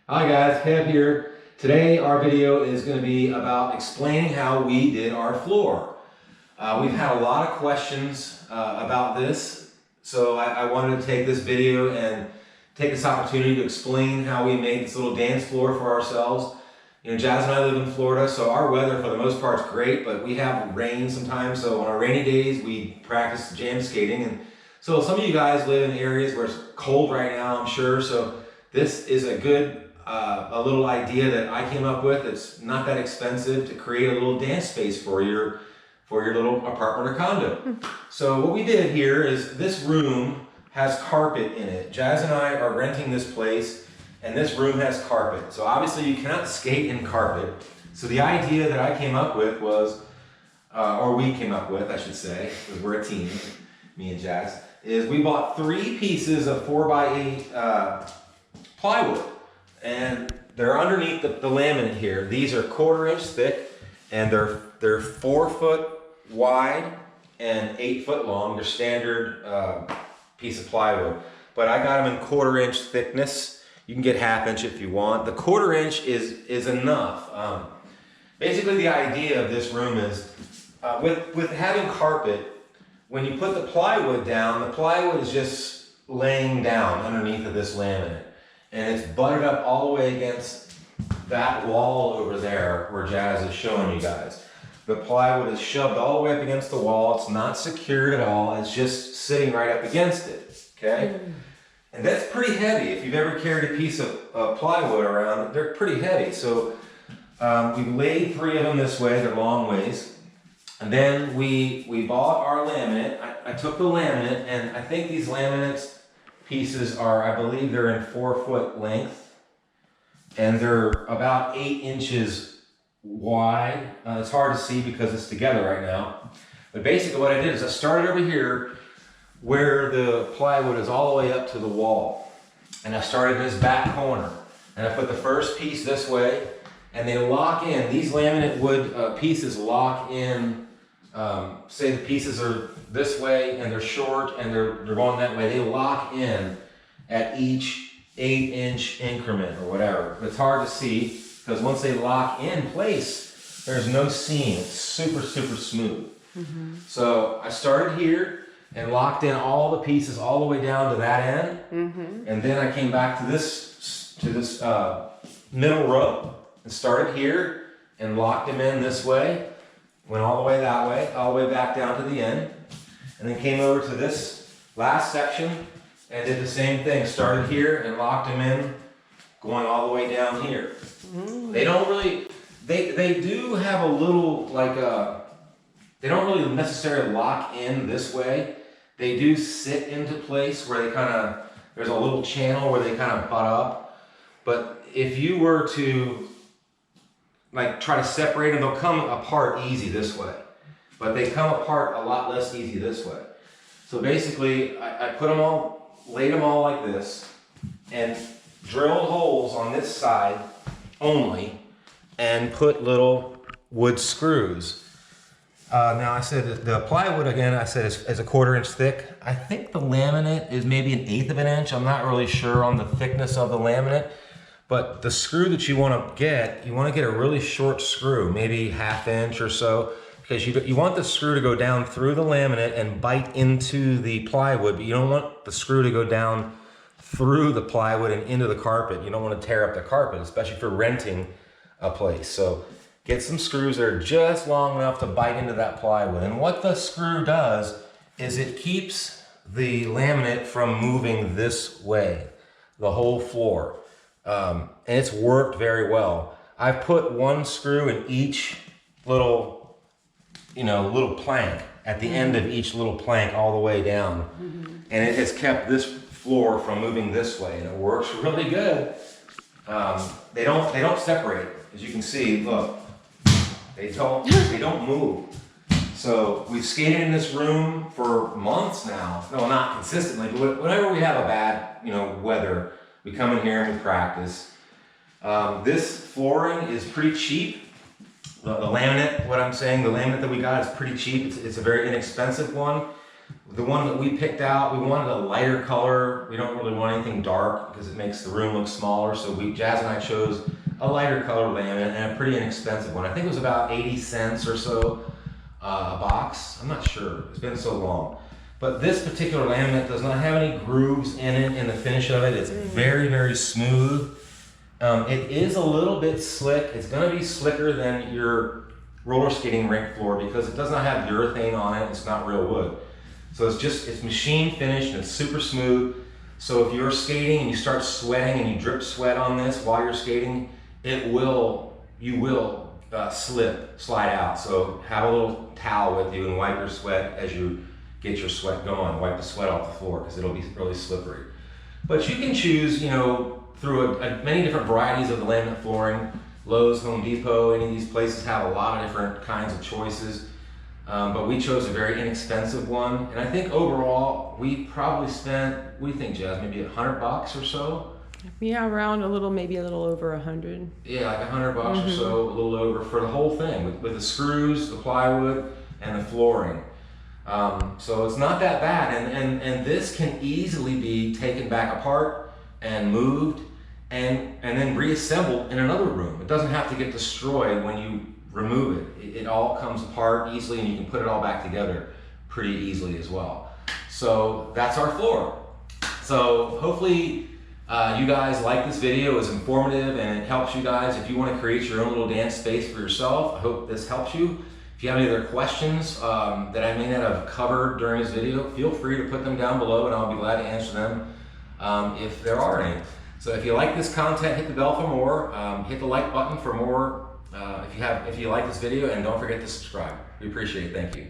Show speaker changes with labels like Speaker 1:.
Speaker 1: Hi guys, Kev here. Today our video is going to be about explaining how we did our floor. We've had a lot of questions about this, so I wanted to take this video and take this opportunity to explain how we made this little dance floor for ourselves. You know, Jazz and I live in Florida, so our weather for the most part is great, but we have rain sometimes, so on our rainy days we practice jam skating. And so some of you guys live in areas where it's cold right now, I'm sure, so this is a little idea that I came up with. It's not that expensive to create a little dance space for your little apartment or condo. So what we did here is this room has carpet in it. Jazz and I are renting this place, and this room has carpet. So obviously you cannot skate in carpet. So the idea that I came up with was, or we came up with, I should say, because we're a team, me and Jazz, is we bought 3 pieces of 4x8 plywood. And they're underneath the laminate here. These are 1/4 inch thick, and they're 4 foot wide and 8 foot long. They're standard piece of plywood. But I got them in 1/4 inch thickness. You can get 1/2 inch if you want. The 1/4 inch is enough. Basically, the idea of this room is with having carpet. When you put the plywood down, the plywood is just laying down underneath of this laminate. And it's butted up all the way against that wall over there where Jazz is showing you guys. The plywood is shoved all the way up against the wall. It's not secured at all. It's just sitting right up against it, okay? And that's pretty heavy. If you've ever carried a piece of plywood around, they're pretty heavy. So we laid 3 of them this way. They're long ways. And then we bought our laminate. I took the laminate, and I think these laminates pieces are, I believe they're in 4 foot length, and they're about 8 inches wide. It's hard to see because it's together right now. But basically what I did is I started over here where the plywood is all the way up to the wall. And I started in this back corner. And I put the first piece this way, and they lock in. These laminate wood pieces lock in. Say the pieces are this way and they're short and they're going that way. They lock in at each 8 inch increment or whatever. But it's hard to see because once they lock in place, there's no seam. It's super, super smooth. So I started here and locked in all the pieces all the way down to that end. And then I came back to this middle row and started here and locked them in this way. Went all the way that way, all the way back down to the end, and then came over to this last section and did the same thing. Started here and locked them in, going all the way down here. They don't really, they do have a little, like they don't really necessarily lock in this way. They do sit into place where they kind of, there's a little channel where they kind of butt up. But if you were to like try to separate them, they'll come apart easy this way, but they come apart a lot less easy this way. So basically I put them all, laid them all like this, and drilled holes on this side only, and put little wood screws. Now I said the plywood, again, I said is a 1/4 inch thick. I think the laminate is maybe 1/8 of an inch. I'm not really sure on the thickness of the laminate. But the screw that you want to get a really short screw, maybe 1/2 inch or so, because you want the screw to go down through the laminate and bite into the plywood, but you don't want the screw to go down through the plywood and into the carpet. You don't want to tear up the carpet, especially for renting a place. So get some screws that are just long enough to bite into that plywood. And what the screw does is it keeps the laminate from moving this way, the whole floor. And it's worked very well. I've put 1 screw in each little, little plank at the end of each little plank all the way down. And it has kept this floor from moving this way, and it works really good. They don't separate, as you can see. Look, they don't move. So we've skated in this room for months now. No, not consistently, but whenever we have a bad, weather, we come in here and we practice. This flooring is pretty cheap. The laminate, what I'm saying, the laminate that we got is pretty cheap. It's a very inexpensive one. The one that we picked out, we wanted a lighter color. We don't really want anything dark because it makes the room look smaller. So Jazz and I chose a lighter color laminate and a pretty inexpensive one. I think it was about 80 cents or so a box. I'm not sure, it's been so long. But this particular laminate does not have any grooves in it in the finish of it. It's very, very smooth. It is a little bit slick. It's gonna be slicker than your roller skating rink floor because it does not have urethane on it. It's not real wood. So it's machine finished and it's super smooth. So if you're skating and you start sweating and you drip sweat on this while you're skating, you will slide out. So have a little towel with you and wipe your sweat as you get your sweat going. Wipe the sweat off the floor because it'll be really slippery. But you can choose, through many different varieties of the laminate flooring. Lowe's, Home Depot, any of these places have a lot of different kinds of choices. But we chose a very inexpensive one. And I think overall, we probably spent, what do you think, Jazz, maybe $100 or so?
Speaker 2: Yeah, around maybe a little over 100.
Speaker 1: Yeah, like $100 or so, a little over for the whole thing with the screws, the plywood, and the flooring. So it's not that bad. And this can easily be taken back apart and moved and then reassembled in another room. It doesn't have to get destroyed when you remove it. It all comes apart easily and you can put it all back together pretty easily as well. So that's our floor. So hopefully you guys like this video. It was informative and it helps you guys. If you want to create your own little dance space for yourself, I hope this helps you. If you have any other questions that I may not have covered during this video, feel free to put them down below and I'll be glad to answer them if there are any. So if you like this content, hit the bell for more. Hit the like button for more if you like this video, and don't forget to subscribe. We appreciate it. Thank you.